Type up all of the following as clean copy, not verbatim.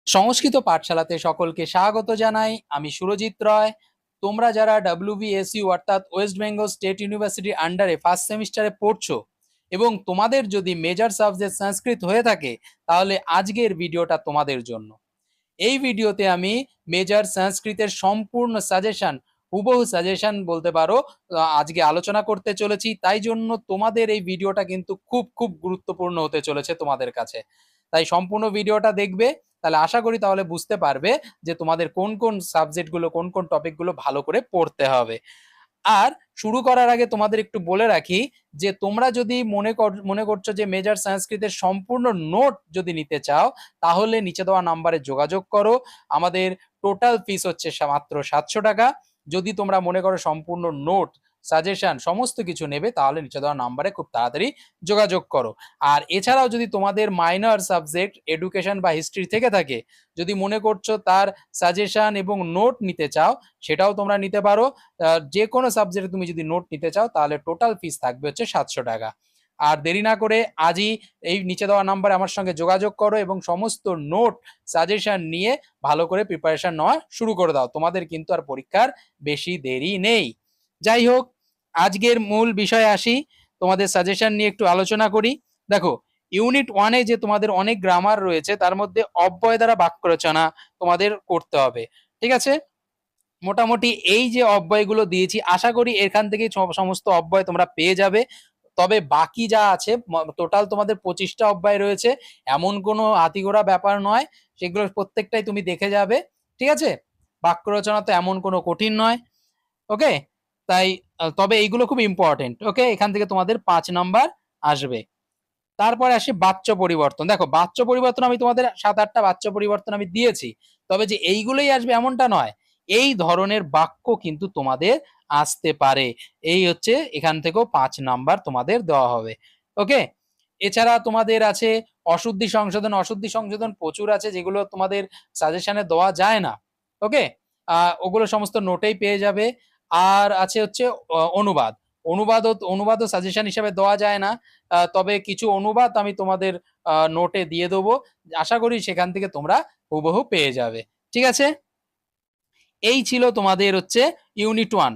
সংস্কৃত পাঠশালাতে সকলকে স্বাগত জানাই। আমি সুরজিৎ রয়। তোমরা যারা WBSU অর্থাৎ ওয়েস্ট বেঙ্গল স্টেট ইউনিভার্সিটির আন্ডারে ফার্স্ট সেমিস্টারে পড়ছো এবং তোমাদের যদি মেজর সাবজেক্ট সংস্কৃত হয়ে থাকে, তাহলে আজকের ভিডিওটা তোমাদের জন্য। এই ভিডিওতে আমি মেজর সংস্কৃতের সম্পূর্ণ সাজেশন, হুবহু সাজেশন বলতে পারো, আজকে আলোচনা করতে চলেছি। তাই জন্য তোমাদের এই ভিডিওটা কিন্তু খুব খুব গুরুত্বপূর্ণ হতে চলেছে তোমাদের কাছে। তাই সম্পূর্ণ ভিডিওটা দেখবে, তাহলে আশা করি তাহলে বুঝতে পারবে যে তোমাদের কোন কোন সাবজেক্টগুলো, কোন কোন টপিকগুলো ভালো করে পড়তে হবে। আর শুরু করার আগে তোমাদের একটু বলে রাখি যে তোমরা যদি মনে করছো যে মেজর সংস্কৃতের সম্পূর্ণ নোট যদি নিতে চাও, তাহলে নিচে দেওয়া নাম্বারে যোগাযোগ করো। আমাদের টোটাল ফিস হচ্ছে মাত্র 700 টাকা। যদি তোমরা মনে করো সম্পূর্ণ নোট, সাজেশন সমস্ত কিছু নেবে, তাহলে নিচে দেওয়া নাম্বারে খুব তাড়াতাড়ি যোগাযোগ করো। আর এছাড়াও যদি তোমাদের মাইনর সাবজেক্ট এডুকেশন বা হিস্ট্রি থেকে থাকে, যদি মনে করছো তার সাজেশন এবং নোট নিতে চাও, সেটাও তোমরা নিতে পারো। যে কোনো সাবজেক্টে তুমি যদি নোট নিতে চাও, তাহলে টোটাল ফিস থাকবে হচ্ছে 700 টাকা। আর দেরি না করে আজই এই নিচে দেওয়া নাম্বারে আমার সঙ্গে যোগাযোগ করো এবং সমস্ত নোট, সাজেশন নিয়ে ভালো করে প্রিপারেশন নেওয়া শুরু করে দাও। তোমাদের কিন্তু আর পরীক্ষার বেশি দেরি নেই। যাই হোক, আজকের মূল বিষয়ে আসি। তোমাদের সাজেশন নিয়ে একটু আলোচনা করি। দেখো, ইউনিট 1-এ যে তোমাদের অনেক গ্রামার রয়েছে, তার মধ্যে অব্যয় দ্বারা বাক্য রচনা তোমাদের করতে হবে। ঠিক আছে? মোটামুটি এই যে অব্যয়গুলো দিয়েছি, আশা করি এখান থেকে সমস্ত অব্যয় তোমরা পেয়ে যাবে। তবে বাকি যা আছে, টোটাল তোমাদের 25টা অব্যয় রয়েছে। এমন কোনো হাতিঘোড়া ব্যাপার নয়, সেগুলো প্রত্যেকটাই তুমি দেখে যাবে। ঠিক আছে? বাক্য রচনা তো এমন কোনো কঠিন নয়। ওকে? তাই তবে এইগুলো খুব ইম্পর্টেন্ট। ওকে? এখান থেকে তোমাদের 5 নাম্বার আসবে। তারপরে আসি বাচ্য পরিবর্তন। দেখো, বাচ্য পরিবর্তন আমি তোমাদের 7-8টা বাচ্য পরিবর্তন আমি দিয়েছি। তবে যে এইগুলোই আসবে এমনটা নয়। এই ধরনের বাক্য কিন্তু তোমাদের আসতে পারে। এই হচ্ছে এখান থেকেও 5 নাম্বার তোমাদের দেওয়া হবে। ওকে? এছাড়া তোমাদের আছে অশুদ্ধি সংশোধন। অশুদ্ধি সংশোধন প্রচুর আছে, যেগুলো তোমাদের সাজেশনে দেওয়া যায় না। ওকে? ওগুলো সমস্ত নোটেই পেয়ে যাবে। আর আছে হচ্ছে অনুবাদ। অনুবাদও সাজেশন হিসেবে দেওয়া যায় না। তবে কিছু অনুবাদ আমি তোমাদের নোটে দিয়ে দেবো। আশা করি সেখান থেকে তোমরা হুবহু পেয়ে যাবে। ঠিক আছে? এই ছিল তোমাদের হচ্ছে ইউনিট 1।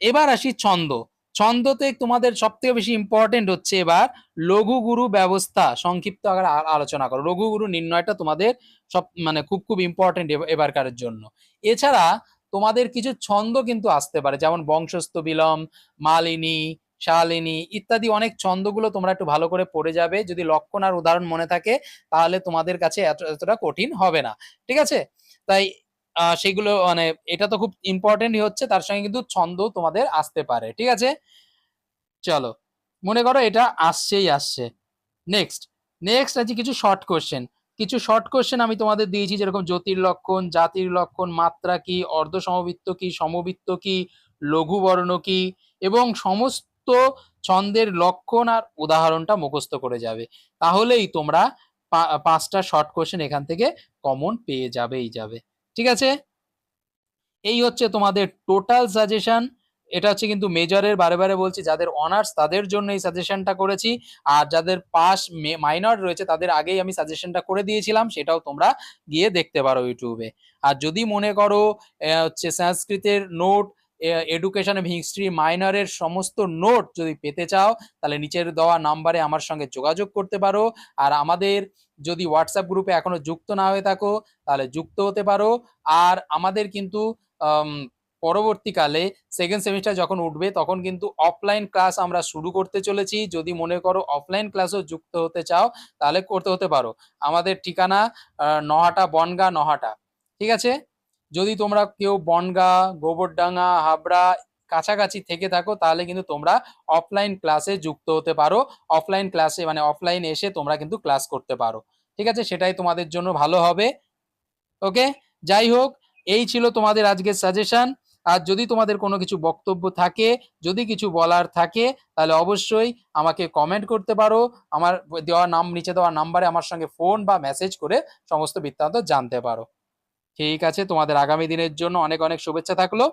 এবার আসি ছন্দ। ছন্দতে তোমাদের সব থেকে বেশি ইম্পর্টেন্ট হচ্ছে এবার লঘু গুরু ব্যবস্থা সংক্ষিপ্ত আকারে আলোচনা করো। লঘু গুরু নির্ণয়টা তোমাদের সব মানে খুব খুব ইম্পর্টেন্ট এবারকারের জন্য। এছাড়া তোমাদের কিছু ছন্দ কিন্তু আসতে পারে, যেমন বংশস্থ বিলম, মালিনী, শালিনী ইত্যাদি অনেক ছন্দগুলো তোমরা একটু ভালো করে পড়ে যাবে। যদি লক্ষণ আর উদাহরণ মনে থাকে, তাহলে তোমাদের কাছে এতটা কঠিন হবে না। ঠিক আছে? তাই সেগুলো মানে এটা তো খুব ইম্পর্টেন্টই হচ্ছে, তার সঙ্গে কিন্তু ছন্দ তোমাদের আসতে পারে। ঠিক আছে? চলো, মনে করো এটা আসছেই আসছে। নেক্সট নেক্সট আছে কিছু শর্ট কোশ্চেন। কিছু শর্ট কোশ্চেন আমি তোমাদের দিয়েছি, যেরকম জ্যোতির লক্ষণ, জাতির লক্ষণ, মাত্রা কি, অর্ধ সমবৃত্ত কি, সমবৃত্ত কি, লঘু বর্ণ কি, এবং সমস্ত ছন্দের লক্ষণ আর উদাহরণটা মুখস্থ করে যাবে। তাহলেই তোমরা 5টা শর্ট কোশ্চেন এখান থেকে কমন পেয়ে যাবেই যাবে। ঠিক আছে? এই হচ্ছে তোমাদের টোটাল সাজেশন। এটা হচ্ছে কিন্তু মেজরের, বারে বারে বলছি, যাদের অনার্স তাদের জন্য এই সাজেশনটা করেছি। আর যাদের পাস মাইনর রয়েছে তাদের আগেই আমি সাজেশনটা করে দিয়েছিলাম, সেটাও তোমরা গিয়ে দেখতে পারো ইউটিউবে। আর যদি মনে করো হচ্ছে সংস্কৃতের নোট, এডুকেশন এবং হিস্ট্রি মাইনরের সমস্ত নোট যদি পেতে চাও, তাহলে নিচের দেওয়া নাম্বারে আমার সঙ্গে যোগাযোগ করতে পারো। আর আমাদের যদি হোয়াটসঅ্যাপ গ্রুপে এখনো যুক্ত না হয়ে থাকো, তাহলে যুক্ত হতে পারো। আর আমাদের কিন্তু পরবর্তীকালে সেকেন্ড সেমিস্টার যখন উঠবে, তখন কিন্তু অফলাইন ক্লাস আমরা শুরু করতে চলেছি। যদি মনে করো অফলাইন ক্লাসও যুক্ত হতে চাও, তাহলে হতে পারো। আমাদের ঠিকানা নহাটা, বনগা, নহাটা। ঠিক আছে? যদি তোমরা কেউ বনগা, গোবরডাঙ্গা, হাবড়া কাছাকাছি থেকে থাকো, তাহলে কিন্তু তোমরা অফলাইন ক্লাসে যুক্ত হতে পারো। অফলাইন ক্লাসে মানে অফলাইন এসে তোমরা কিন্তু ক্লাস করতে পারো। ঠিক আছে? সেটাই তোমাদের জন্য ভালো হবে। ওকে? যাই হোক, এই ছিল তোমাদের আজকের সাজেশন। আর যদি তোমাদের কোনো কিছু বক্তব্য থাকে, যদি কিছু বলার থাকে, তাহলে অবশ্যই আমাকে কমেন্ট করতে পারো। আমার নিচে দেওয়া নাম্বারে আমার সঙ্গে ফোন বা মেসেজ করে সমস্ত বৃত্তান্ত জানতে পারো। ঠিক আছে? তোমাদের আগামী দিনের জন্য অনেক অনেক শুভেচ্ছা থাকলো।